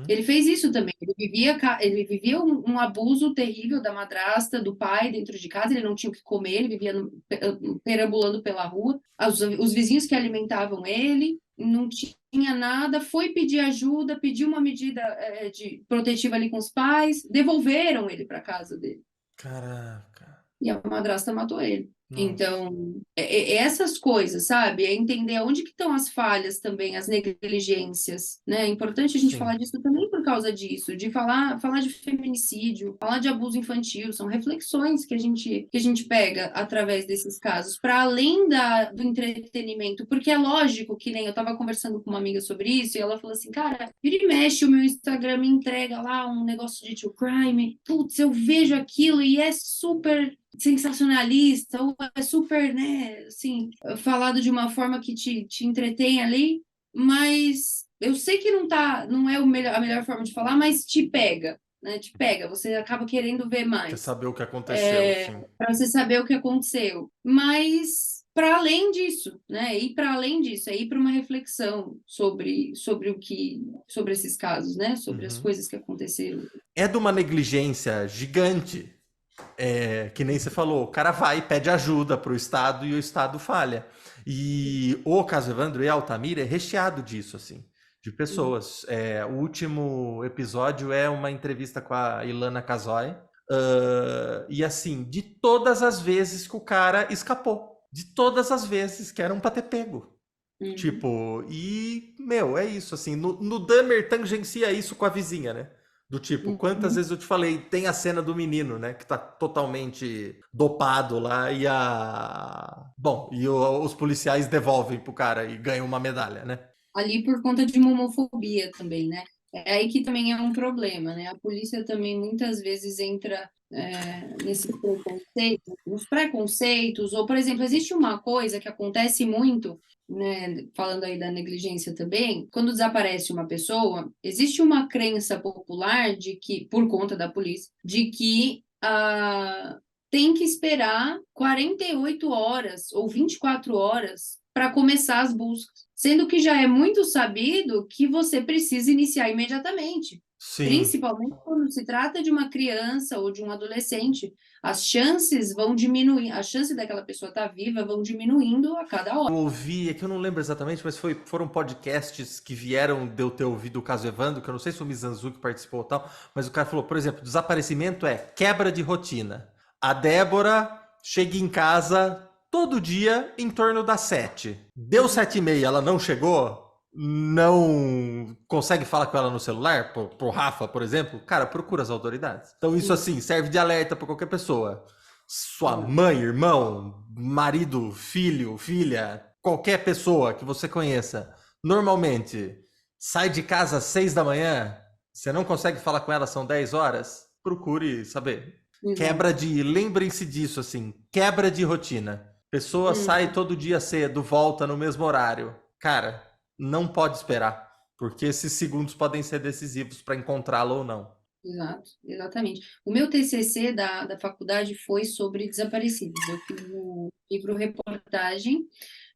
Ele fez isso também. Ele vivia um abuso terrível da madrasta, do pai dentro de casa, ele não tinha o que comer, ele vivia perambulando pela rua. Os vizinhos que alimentavam ele, não tinha tinha nada, foi pedir ajuda, pediu uma medida de protetiva ali com os pais, devolveram ele para casa dele. Caraca. E a madrasta matou ele. Nossa. Então, essas coisas, sabe? É entender onde que estão as falhas também, as negligências, né? É importante a gente falar Sim. disso também por causa disso, de falar de feminicídio, falar de abuso infantil, são reflexões que a gente pega através desses casos, para além do entretenimento, porque é lógico que nem eu estava conversando com uma amiga sobre isso, e ela falou assim, cara, vira e mexe, o meu Instagram me entrega lá um negócio de true crime, putz, eu vejo aquilo e é super sensacionalista, ou é super, né, assim, falado de uma forma que te entretém ali, mas eu sei que não é a melhor forma de falar, mas te pega, né, te pega, você acaba querendo ver Quer mais, saber o que aconteceu, sim. para você saber o que aconteceu, mas para além disso, né, ir para além disso, é ir para uma reflexão sobre esses casos, né, sobre as Uhum. coisas que aconteceram. É de uma negligência gigante. Que nem você falou, o cara vai e pede ajuda pro Estado e o Estado falha. E o caso Evandro e Altamira é recheado disso, assim, de pessoas. O último episódio é uma entrevista com a Ilana Casoy. E assim, de todas as vezes que o cara escapou. De todas as vezes que eram pra ter pego. Tipo, meu, é isso, assim. No Dahmer tangencia isso com a vizinha, né? Do tipo, quantas vezes eu te falei, tem a cena do menino, né? Que tá totalmente dopado lá os policiais devolvem pro cara e ganham uma medalha, né? Ali por conta de uma homofobia também, né? É aí que também é um problema, né? A polícia também muitas vezes entra nos preconceitos, ou, por exemplo, existe uma coisa que acontece muito, né? Falando aí da negligência também, quando desaparece uma pessoa, existe uma crença popular de que, por conta da polícia, de que tem que esperar 48 horas ou 24 horas para começar as buscas. Sendo que já é muito sabido que você precisa iniciar imediatamente. Sim. Principalmente quando se trata de uma criança ou de um adolescente. As chances vão diminuindo, a chance daquela pessoa estar viva vão diminuindo a cada hora. Eu ouvi, é que eu não lembro exatamente, mas foram podcasts que vieram de eu ter ouvido o caso Evandro, que eu não sei se o Mizanzuki participou ou tal, mas o cara falou, por exemplo, desaparecimento é quebra de rotina. A Débora chega em casa todo dia em torno das 7. Deu 7h30, ela não chegou? Não consegue falar com ela no celular? Pro Rafa, por exemplo? Cara, procura as autoridades. Então isso, assim, serve de alerta para qualquer pessoa. Sua mãe, irmão, marido, filho, filha, qualquer pessoa que você conheça, normalmente sai de casa às 6 da manhã, você não consegue falar com ela, são 10 horas, procure saber. Lembrem-se disso, assim, quebra de rotina. Pessoa sai todo dia cedo, volta no mesmo horário. Cara, não pode esperar, porque esses segundos podem ser decisivos para encontrá-la ou não. Exato, exatamente. O meu TCC da faculdade foi sobre desaparecidos. Eu fiz um livro-reportagem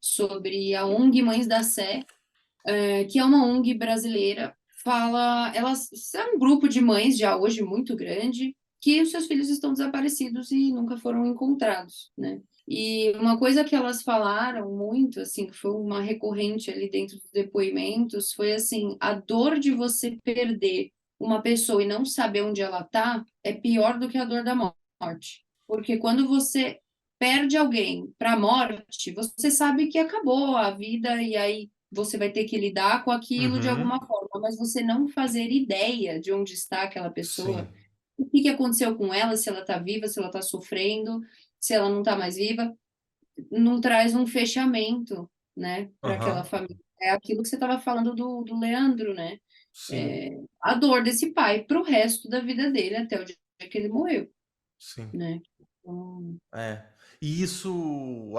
sobre a ONG Mães da Sé, que é uma ONG brasileira. Elas são um grupo de mães já hoje muito grande, que os seus filhos estão desaparecidos e nunca foram encontrados, né? E uma coisa que elas falaram muito, assim, que foi uma recorrente ali dentro dos depoimentos, foi assim, a dor de você perder uma pessoa e não saber onde ela está é pior do que a dor da morte. Porque quando você perde alguém para a morte, você sabe que acabou a vida e aí você vai ter que lidar com aquilo de alguma forma, mas você não fazer ideia de onde está aquela pessoa, Sim. o que aconteceu com ela, se ela está viva, se ela está sofrendo, se ela não está mais viva, não traz um fechamento, né, para aquela família. É aquilo que você estava falando do Leandro, né? Sim. A dor desse pai para o resto da vida dele, até o dia que ele morreu, Sim. né? Então, E isso,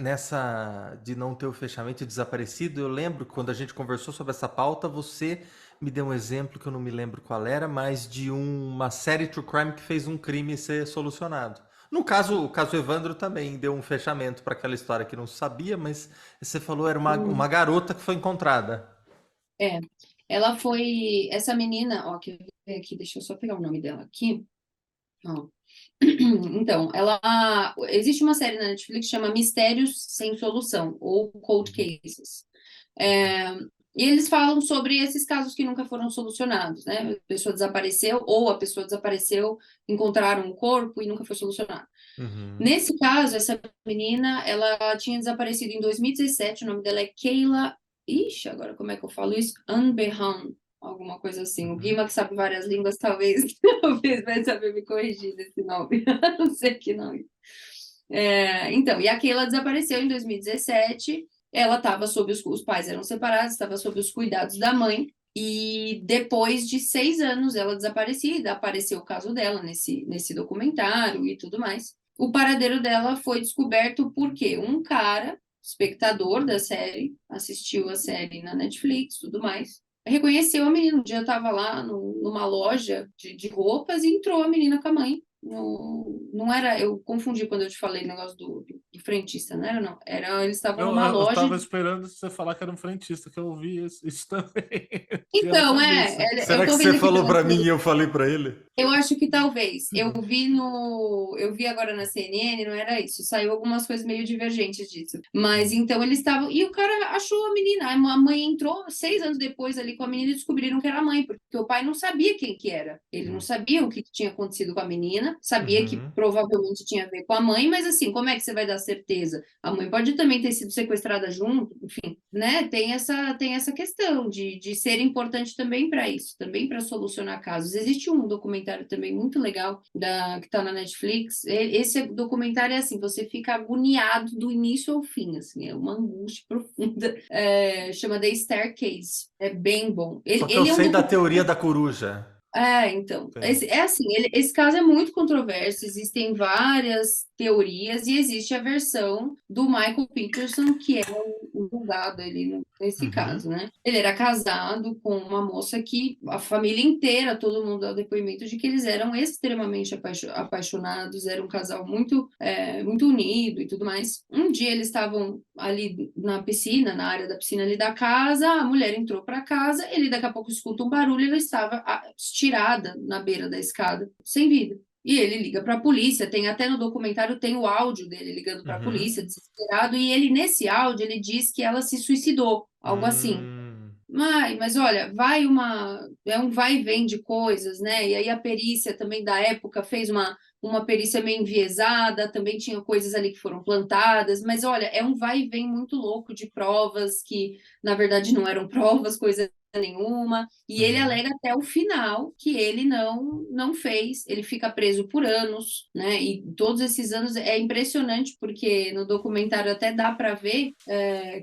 nessa de não ter o fechamento e desaparecido, eu lembro que quando a gente conversou sobre essa pauta, você me deu um exemplo que eu não me lembro qual era, mas de uma série True Crime que fez um crime ser solucionado. No caso, o caso Evandro também deu um fechamento para aquela história que não se sabia, mas você falou era uma garota que foi encontrada. ela foi, essa menina, ó, aqui, deixa eu só pegar o nome dela aqui, ó. Então, existe uma série na Netflix que chama Mistérios Sem Solução, ou Cold Cases. E eles falam sobre esses casos que nunca foram solucionados, né? A pessoa desapareceu, ou a pessoa desapareceu, encontraram o corpo e nunca foi solucionado. Uhum. Nesse caso, essa menina, ela tinha desaparecido em 2017, o nome dela é Kayla... Ixi, agora como é que eu falo isso? Anbehan, alguma coisa assim. O Guima, que sabe várias línguas, talvez vai saber me corrigir desse nome. Não sei que nome. Então, e a Kayla desapareceu em 2017. Ela estava sob os pais eram separados, estava sob os cuidados da mãe. E depois de 6 anos, ela desaparecida, apareceu o caso dela nesse documentário e tudo mais. O paradeiro dela foi descoberto porque um cara, espectador da série, assistiu a série na Netflix, tudo mais, reconheceu a menina. Um dia eu estava lá numa loja de roupas e entrou a menina com a mãe. Não era, eu confundi quando eu te falei o negócio do frentista, não era, não. Eles estavam Eu, numa eu loja. tava esperando você falar que era um frentista, que eu ouvi isso também. Tinha na Então, cabeça. eu Será que tô você vendo aqui falou pela pra mim e eu falei pra ele? Eu acho que talvez. Eu vi agora na CNN, não era isso. Saiu algumas coisas meio divergentes disso. Mas então eles estavam. E o cara achou a menina. A mãe entrou 6 anos depois ali com a menina e descobriram que era a mãe, porque o pai não sabia quem que era. Ele não sabia o que tinha acontecido com a menina, sabia que Uhum. provavelmente tinha a ver com a mãe, mas assim, como é que você vai dar certeza? A mãe pode também ter sido sequestrada junto, enfim, né? Tem essa questão de ser importante também para isso, também para solucionar casos. Existe um documentário também muito legal que está na Netflix. Esse documentário é assim, você fica agoniado do início ao fim, assim, é uma angústia profunda. Chama The Staircase. É bem bom. Só que eu Ele é um sei da documentário. teoria da coruja. Então, Sim. esse caso é muito controverso, existem várias teorias e existe a versão do Michael Peterson, que é o julgado ali nesse Uhum. caso, né? Ele era casado com uma moça que a família inteira, todo mundo dá o depoimento de que eles eram extremamente apaixonados, era um casal muito unido e tudo mais. Um dia eles estavam ali na piscina, na área da piscina ali da casa, a mulher entrou para casa, ele daqui a pouco escuta um barulho, ela estava estirada na beira da escada, sem vida. E ele liga para a polícia, tem até no documentário tem o áudio dele ligando para a Uhum. polícia, desesperado, e ele nesse áudio ele diz que ela se suicidou, algo assim. Hum. Mas olha, é um vai e vem de coisas, né? E aí a perícia também da época fez uma perícia meio enviesada, também tinha coisas ali que foram plantadas, mas olha, é um vai e vem muito louco de provas que, na verdade, não eram provas, coisa nenhuma, e ele Uhum. alega até o final que ele não fez, ele fica preso por anos, né? E todos esses anos é impressionante, porque no documentário até dá para ver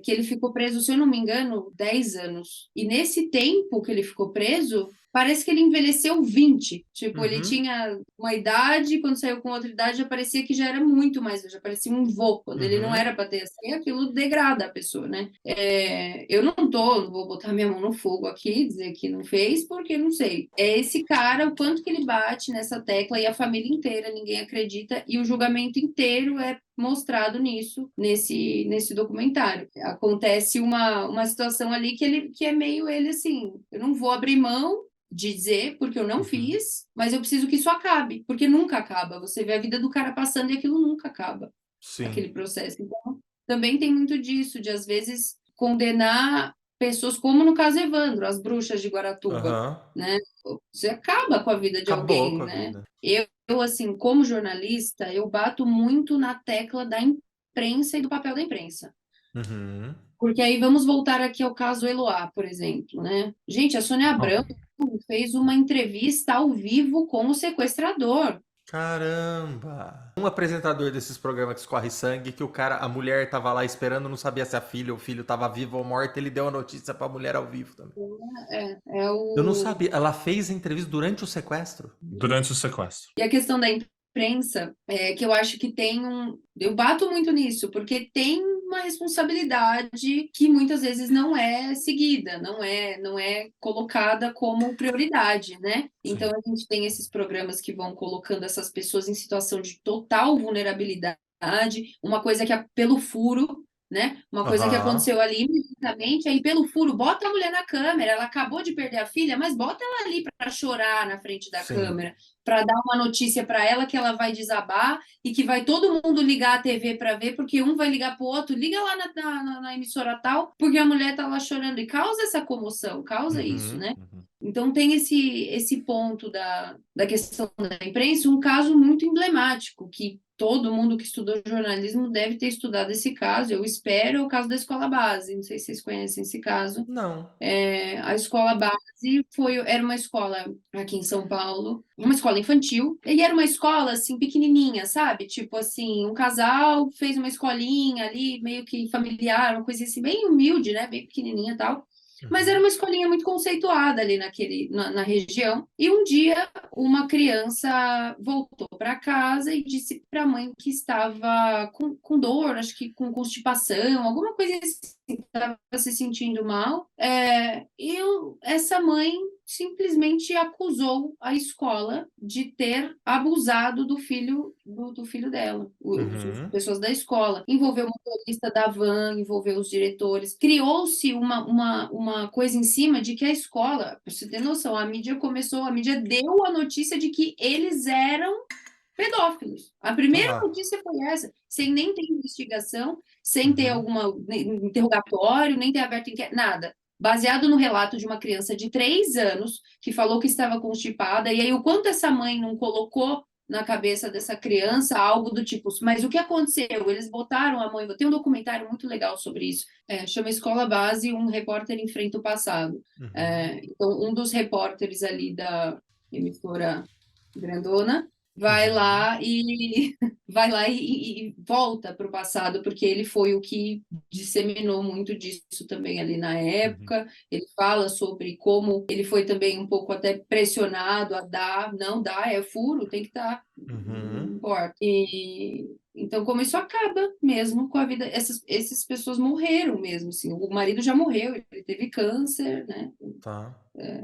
que ele ficou preso, se eu não me engano, 10 anos. E nesse tempo que ele ficou preso, parece que ele envelheceu 20. Tipo, ele Uhum. tinha uma idade, quando saiu com outra idade, já parecia que já era muito mais, já parecia um vô, quando ele não Uhum. era para ter assim, aquilo degrada a pessoa, né? Eu não vou botar minha mão no fogo aqui, dizer que não fez, porque não sei. É esse cara, o quanto que ele bate nessa tecla e a família inteira, ninguém acredita, e o julgamento inteiro é mostrado nesse documentário. Acontece uma situação ali que é meio ele assim, eu não vou abrir mão de dizer porque eu não Uhum. fiz, mas eu preciso que isso acabe, porque nunca acaba. Você vê a vida do cara passando e aquilo nunca acaba, Sim. aquele processo. Então, também tem muito disso, de às vezes condenar pessoas, como no caso Evandro, as bruxas de Guaratuba, Aham. né? Você acaba com a vida de Acabou alguém, com a né? vida. Eu, assim, como jornalista, eu bato muito na tecla da imprensa e do papel da imprensa. Uhum. Porque aí vamos voltar aqui ao caso Eloá, por exemplo, né? Gente, a Sônia Abrão fez uma entrevista ao vivo com o sequestrador. Caramba! Um apresentador desses programas que escorre sangue, que a mulher tava lá esperando, não sabia se a filha ou o filho tava vivo ou morto, ele deu a notícia pra mulher ao vivo também. É Eu não o sabia. Ela fez a entrevista durante o sequestro? Durante o sequestro. E a questão da imprensa, que eu acho que eu bato muito nisso, porque tem uma responsabilidade que muitas vezes não é seguida, não é colocada como prioridade, né? Então Sim. a gente tem esses programas que vão colocando essas pessoas em situação de total vulnerabilidade, uma coisa que é pelo furo. né? Uma coisa que Aham. aconteceu ali imediatamente, aí pelo furo, bota a mulher na câmera, ela acabou de perder a filha, mas bota ela ali para chorar na frente da Sim. câmera, para dar uma notícia para ela que ela vai desabar e que vai todo mundo ligar a TV para ver, porque um vai ligar pro outro, liga lá na emissora tal, porque a mulher tá lá chorando e causa essa comoção, causa isso, Uhum. né? Então tem esse ponto da questão da imprensa, um caso muito emblemático, que todo mundo que estudou jornalismo deve ter estudado esse caso, eu espero, é o caso da escola base, não sei se vocês conhecem esse caso. Não. A escola base era uma escola aqui em São Paulo, uma escola infantil, e era uma escola assim pequenininha, sabe? Tipo assim, um casal fez uma escolinha ali, meio que familiar, uma coisa assim, bem humilde, né? Bem pequenininha e tal. Mas era Uhum. uma escolinha muito conceituada ali na região. E um dia, uma criança voltou para casa e disse para a mãe que estava com dor, acho que com constipação, alguma coisa assim, estava se sentindo mal. Essa mãe simplesmente acusou a escola de ter abusado do filho dela, as Uhum. pessoas da escola. Envolveu o motorista da van, envolveu os diretores. Criou-se uma coisa em cima de que a escola, para você ter noção, a mídia deu a notícia de que eles eram pedófilos. A primeira Tá. notícia foi essa, sem nem ter investigação, sem ter Uhum. alguma interrogatório, nem ter aberto inquérito, nada. Baseado no relato de uma criança de 3 anos que falou que estava constipada, e aí o quanto essa mãe não colocou na cabeça dessa criança algo do tipo, mas o que aconteceu? Eles botaram a mãe. Tem um documentário muito legal sobre isso, chama Escola Base, um repórter enfrenta o passado. Uhum. Então, um dos repórteres ali da emissora grandona vai Uhum. lá e vai lá e volta para o passado, porque ele foi o que disseminou muito disso também ali na Uhum. época. Ele fala sobre como ele foi também um pouco até pressionado a dar, não dá, é furo, tem que dar, Uhum. não importa. E então, como isso acaba mesmo com a vida, essas pessoas morreram mesmo, assim. O marido já morreu, ele teve câncer, né? Tá.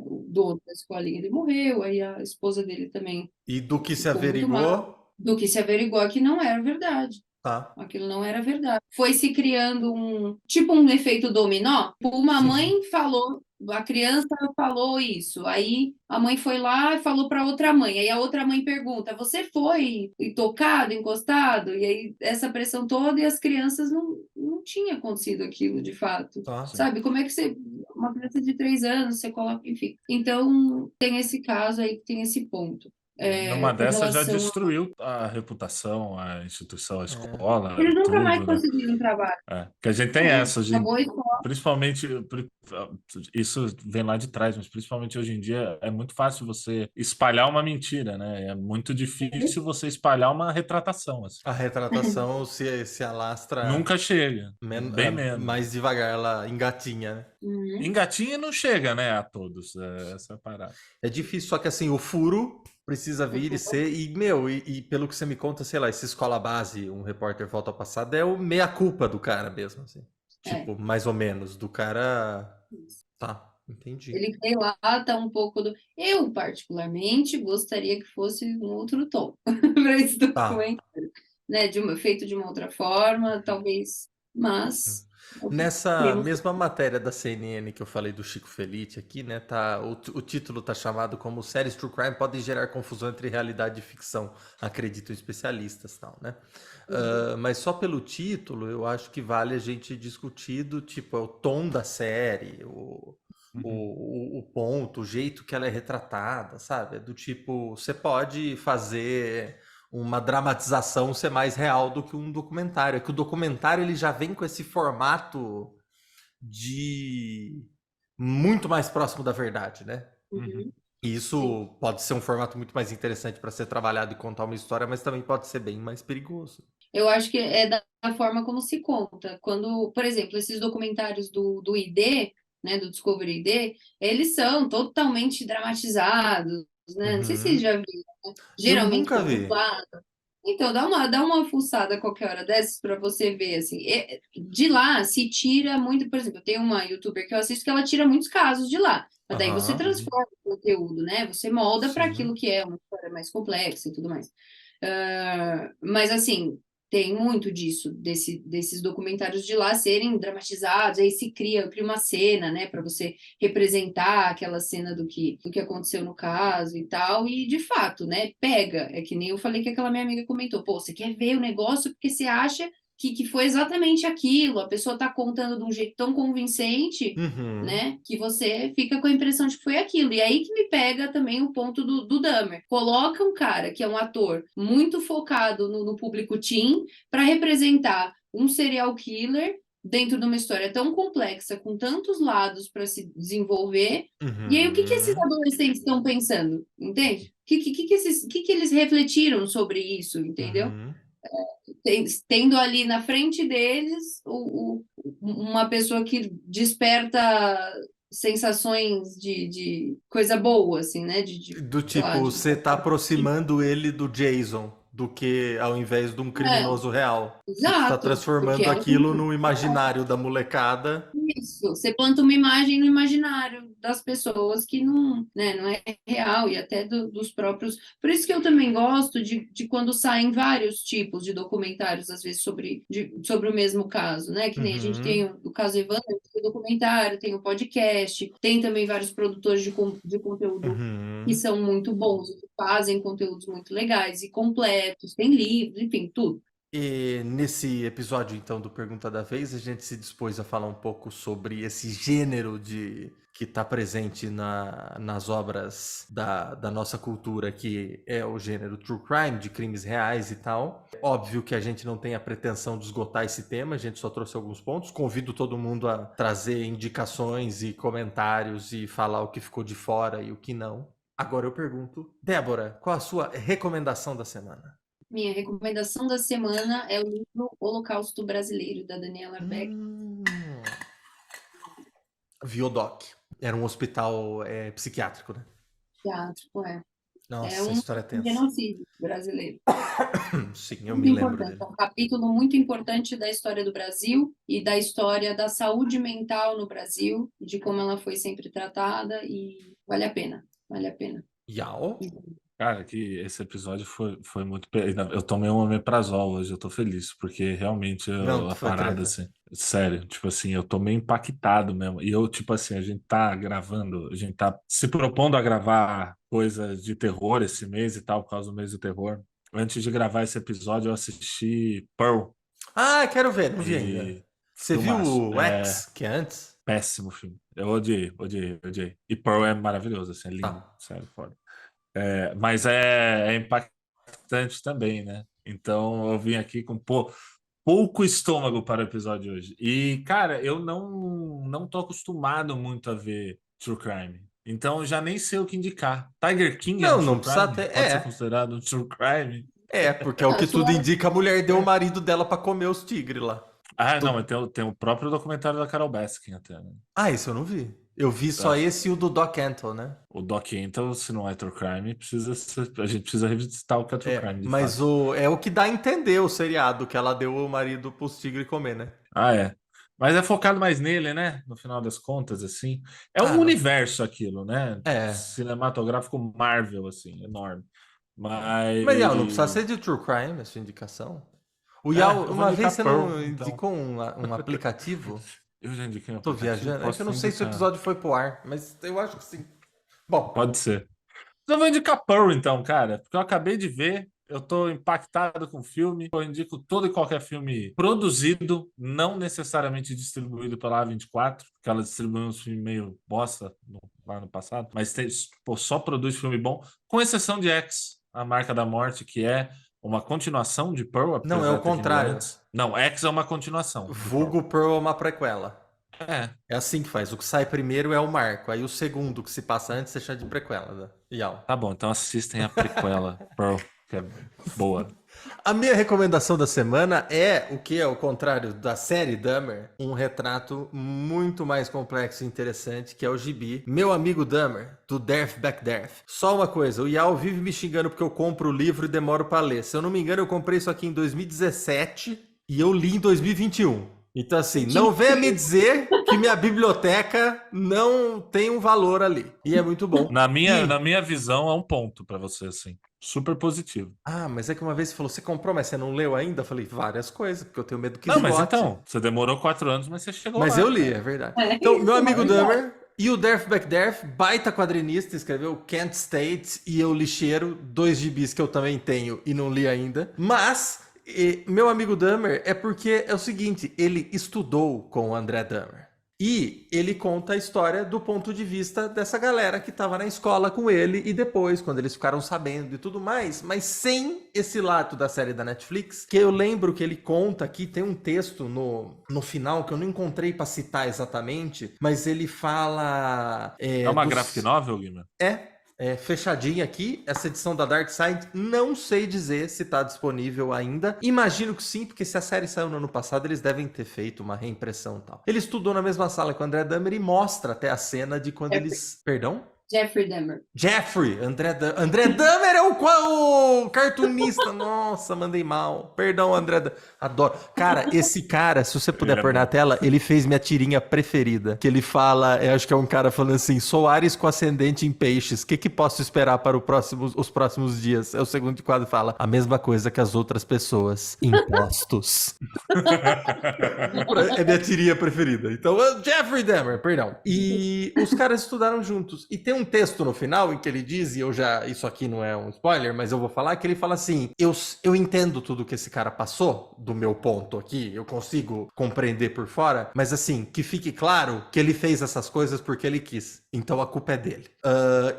O dono da escolinha, ele morreu, aí a esposa dele também E do que se ficou muito mal, averigou, do que se averiguou que não era verdade. tá. Aquilo não era verdade. Foi se criando tipo um efeito dominó. Uma mãe falou, a criança falou isso. Aí a mãe foi lá e falou para outra mãe. Aí a outra mãe pergunta: Você foi tocado, encostado? E aí essa pressão toda e as crianças não tinha acontecido aquilo de fato. Tá. Sabe? Como é que você. Uma criança de 3 anos, você coloca. Enfim. Então, tem esse caso aí, tem esse ponto. Numa Com dessas já relação a. destruiu a reputação, a instituição, a É. escola, Eles nunca mais tudo, né? conseguiram trabalho. Porque a gente tem essa, Acabou a escola. principalmente, isso vem lá de trás, mas principalmente hoje em dia é muito fácil você espalhar uma mentira, né? É muito difícil você espalhar uma retratação, assim. A retratação se alastra Nunca chega, bem menos. mais devagar, ela engatinha, né? Uhum. Engatinha não chega, né, a todos, essa é a parada. É difícil, só que assim, o furo precisa vir e ser. E pelo que você me conta, sei lá, essa escola base, um repórter volta ao passado, é o meia-culpa do cara mesmo, assim. É. Tipo, mais ou menos, do cara. Tá, entendi. Ele relata um pouco do. Eu, particularmente, gostaria que fosse um outro tom para esse Tá. documentário, né? Feito de uma outra forma, talvez, mas é o que Nessa temos. mesma matéria da CNN que eu falei do Chico Felitti aqui, né, o título tá chamado como Séries True Crime podem gerar confusão entre realidade e ficção, acreditam especialistas, tal, né? Mas só pelo título, eu acho que vale a gente discutir do tipo, é o tom da série, o ponto, o jeito que ela é retratada, sabe? É do tipo, você pode fazer uma dramatização ser mais real do que um documentário. É que o documentário ele já vem com esse formato de muito mais próximo da verdade, né? Uhum. E Sim. isso pode ser um formato muito mais interessante para ser trabalhado e contar uma história, mas também pode ser bem mais perigoso. Eu acho que é da forma como se conta. Quando, por exemplo, esses documentários do ID, né, do Discovery ID, eles são totalmente dramatizados, né? Não sei se vocês Uhum. já viram, né? Eu Geralmente nunca com vi. dublado. Então, dá uma fuçada a qualquer hora dessas para você ver, assim. De lá se tira muito, por exemplo, tem uma youtuber que eu assisto que ela tira muitos casos de lá. Mas daí você Aham. transforma o conteúdo, né? Você molda para aquilo Sim. que é uma história mais complexa e tudo mais. Mas, assim, tem muito disso, desses documentários de lá serem dramatizados, aí se cria uma cena, né, para você representar aquela cena do que aconteceu no caso e tal, e de fato, né, pega. É que nem eu falei que aquela minha amiga comentou, pô, você quer ver o negócio porque você acha que foi exatamente aquilo, a pessoa está contando de um jeito tão convincente, né, que você fica com a impressão de que foi aquilo. E aí que me pega também o ponto do Dahmer. Coloca um cara que é um ator muito focado no público teen para representar um serial killer dentro de uma história tão complexa, com tantos lados para se desenvolver. E aí, o que esses adolescentes estão pensando? Entende? O que eles refletiram sobre isso, entendeu? Tendo ali na frente deles uma pessoa que desperta sensações de coisa boa, assim, né? Do sei lá, tipo, você tá aproximando ele do Jason, do que ao invés de um criminoso real. Você tá Exato, porque transformando é aquilo no imaginário da molecada. isso. Você planta uma imagem no imaginário das pessoas que não, né, não é real e até dos próprios. Por isso que eu também gosto de quando saem vários tipos de documentários, às vezes, sobre o mesmo caso, né? Que nem a gente tem o caso Evandro, tem o documentário, tem o podcast, tem também vários produtores de conteúdo que são muito bons, que fazem conteúdos muito legais e completos, tem livros, enfim, tudo. E nesse episódio, então, do Pergunta da Vez, a gente se dispôs a falar um pouco sobre esse gênero que está presente nas obras da nossa cultura, que é o gênero true crime, de crimes reais e tal. Óbvio que a gente não tem a pretensão de esgotar esse tema, a gente só trouxe alguns pontos. Convido todo mundo a trazer indicações e comentários e falar o que ficou de fora e o que não. Agora eu pergunto, Débora, qual a sua recomendação da semana? Minha recomendação da semana é o livro Holocausto Brasileiro, da Daniela Arbeck. Viodoc. Era um hospital psiquiátrico, né? Psiquiátrico, Nossa, é a um história é tensa. genocídio brasileiro. Sim, eu Muito me lembro importante. dele. É um capítulo muito importante da história do Brasil e da história da saúde mental no Brasil, de como ela foi sempre tratada e vale a pena, vale a pena. Yau? Cara, que esse episódio foi muito. Eu tomei um omeprazol hoje, eu tô feliz, porque realmente Não, a foi parada, treta. assim, sério, tipo assim, eu tô meio impactado mesmo. E eu, tipo assim, a gente tá gravando, a gente tá se propondo a gravar coisas de terror esse mês e tal, por causa do mês do terror. Antes de gravar esse episódio, eu assisti Pearl Ah, quero ver, não vi ainda. e Você viu filmaço. o X, que é antes? Péssimo filme. Eu odiei, odiei, odiei. E Pearl é maravilhoso, assim, é lindo, Tá. sério, foda. Mas é impactante também, né? Então eu vim aqui com pouco estômago para o episódio de hoje. E, cara, eu não tô acostumado muito a ver True Crime. Então eu já nem sei o que indicar. Tiger King é um Não, True não precisa Crime? ter. Pode ser considerado um True Crime? Porque é o A que sua- tudo indica, a mulher deu o marido dela pra comer os tigres lá. Ah, não, Tudo- mas tem o próprio documentário da Carol Baskin até, né? Ah, isso eu não vi. Eu vi só Tá. esse e o do Doc Antle, né? O Doc então, se não é True Crime, a gente precisa revisitar o que é True Crime, de Mas fato. é o que dá a entender o seriado, que ela deu o marido pros tigres comer, né? Ah, é. Mas é focado mais nele, né? No final das contas, assim. É um Não. universo aquilo, né? É. Cinematográfico Marvel, assim, enorme. Mas. Mas, Yau, não precisa ser de True Crime, a sua indicação. O Yau, Eu vou uma vez indicar você Pearl, não então. indicou um aplicativo? Eu já indiquei um Tô aplicativo. viajando. É que eu não Posso sei se o indicar. episódio foi pro ar, mas eu acho que sim. Bom, Pode ser. Então eu vou indicar Pearl, então, cara. Porque eu acabei de ver. Eu tô impactado com o filme. Eu indico todo e qualquer filme produzido, não necessariamente distribuído pela A24, porque ela distribuiu uns filmes meio bosta lá no passado, mas só produz filme bom, com exceção de X, A Marca da Morte, que é uma continuação de Pearl, não, é o apesar de ter vindo contrário. antes. Não, X é uma continuação de Pearl. Vulgo Pearl é uma prequela. É, É assim que faz. O que sai primeiro é o marco. Aí o segundo que se passa antes você chama de prequela. Né? Yau. tá bom, então assistem a prequela Pearl, que é boa. A minha recomendação da semana é o que, ao contrário da série Dahmer, um retrato muito mais complexo e interessante, que é o gibi Meu Amigo Dahmer, do Derf Back Derf. Só uma coisa, o Yau vive me xingando porque eu compro o livro e demoro pra ler. Se eu não me engano, eu comprei isso aqui em 2017 e eu li em 2021. Então, assim, não venha me dizer que minha biblioteca não tem um valor ali. E é muito bom. Na minha visão, é um ponto pra você, assim. Super positivo. Ah, mas é que uma vez você falou, você comprou, mas você não leu ainda? Eu falei, várias coisas, porque eu tenho medo que Não, mas esgote. então, você demorou 4 anos, mas você chegou Mas lá. eu li, é verdade. É, Então, meu isso é amigo legal. Dahmer e o Derf Backderf, baita quadrinista, escreveu Kent State e Eu Lixeiro, 2 gibis que eu também tenho e não li ainda. Mas, meu amigo Dahmer é porque é o seguinte, ele estudou com o André Dahmer. E ele conta a história do ponto de vista dessa galera que estava na escola com ele e depois, quando eles ficaram sabendo e tudo mais, mas sem esse lado da série da Netflix, que eu lembro que ele conta aqui, tem um texto no final que eu não encontrei para citar exatamente, mas ele fala... É uma graphic novel, Guilherme? Fechadinha aqui, essa edição da Dark Side, não sei dizer se tá disponível ainda. Imagino que sim, porque se a série saiu no ano passado, eles devem ter feito uma reimpressão e tal. Ele estudou na mesma sala com o André Dahmer e mostra até a cena de quando eles... Perdão? Jeffrey Dahmer. Jeffrey, André Dahmer é o cartunista. Nossa, mandei mal. Perdão, André Dahmer. Adoro. Cara, esse cara, se você puder pôr na tela, ele fez minha tirinha preferida. Que ele fala, eu acho que é um cara falando assim, sou Ares com ascendente em peixes. O que posso esperar para os próximos dias? É o segundo quadro fala, a mesma coisa que as outras pessoas. Impostos. É minha tirinha preferida. Então, Jeffrey Dahmer, perdão. E os caras estudaram juntos. E tem um texto no final em que ele diz, e isso aqui não é um spoiler, mas eu vou falar, que ele fala assim, eu entendo tudo que esse cara passou, do meu ponto aqui, eu consigo compreender por fora, mas assim, que fique claro que ele fez essas coisas porque ele quis. Então a culpa é dele.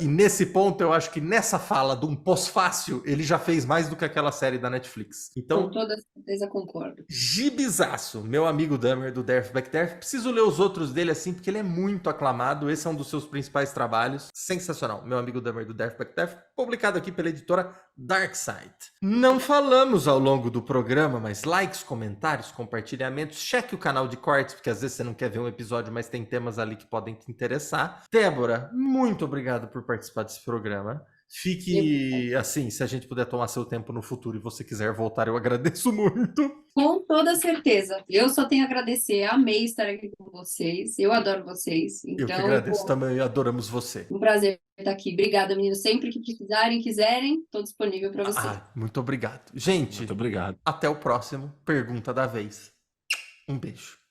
E nesse ponto, eu acho que nessa fala de um pós-fácil, ele já fez mais do que aquela série da Netflix. Então, Com toda certeza concordo. gibizaço, meu amigo Dahmer do Derf Backderf. Preciso ler os outros dele assim, porque ele é muito aclamado. Esse é um dos seus principais trabalhos. Sensacional, meu amigo Dahmer do Derf Backderf, publicado aqui pela editora Darkside. Não falamos ao longo do programa, mas likes, comentários, compartilhamentos, cheque o canal de cortes, porque às vezes você não quer ver um episódio, mas tem temas ali que podem te interessar. Débora, muito obrigado por participar desse programa. Fique assim, se a gente puder tomar seu tempo no futuro e você quiser voltar, eu agradeço muito. Com toda certeza. Eu só tenho a agradecer. Amei estar aqui com vocês. Eu adoro vocês. Eu que Então, agradeço também, adoramos você. um prazer estar aqui. Obrigada, meninos. Sempre que precisarem, quiserem, estou disponível para vocês. Muito obrigado. Gente, Muito obrigado. até o próximo Pergunta da Vez. Um beijo.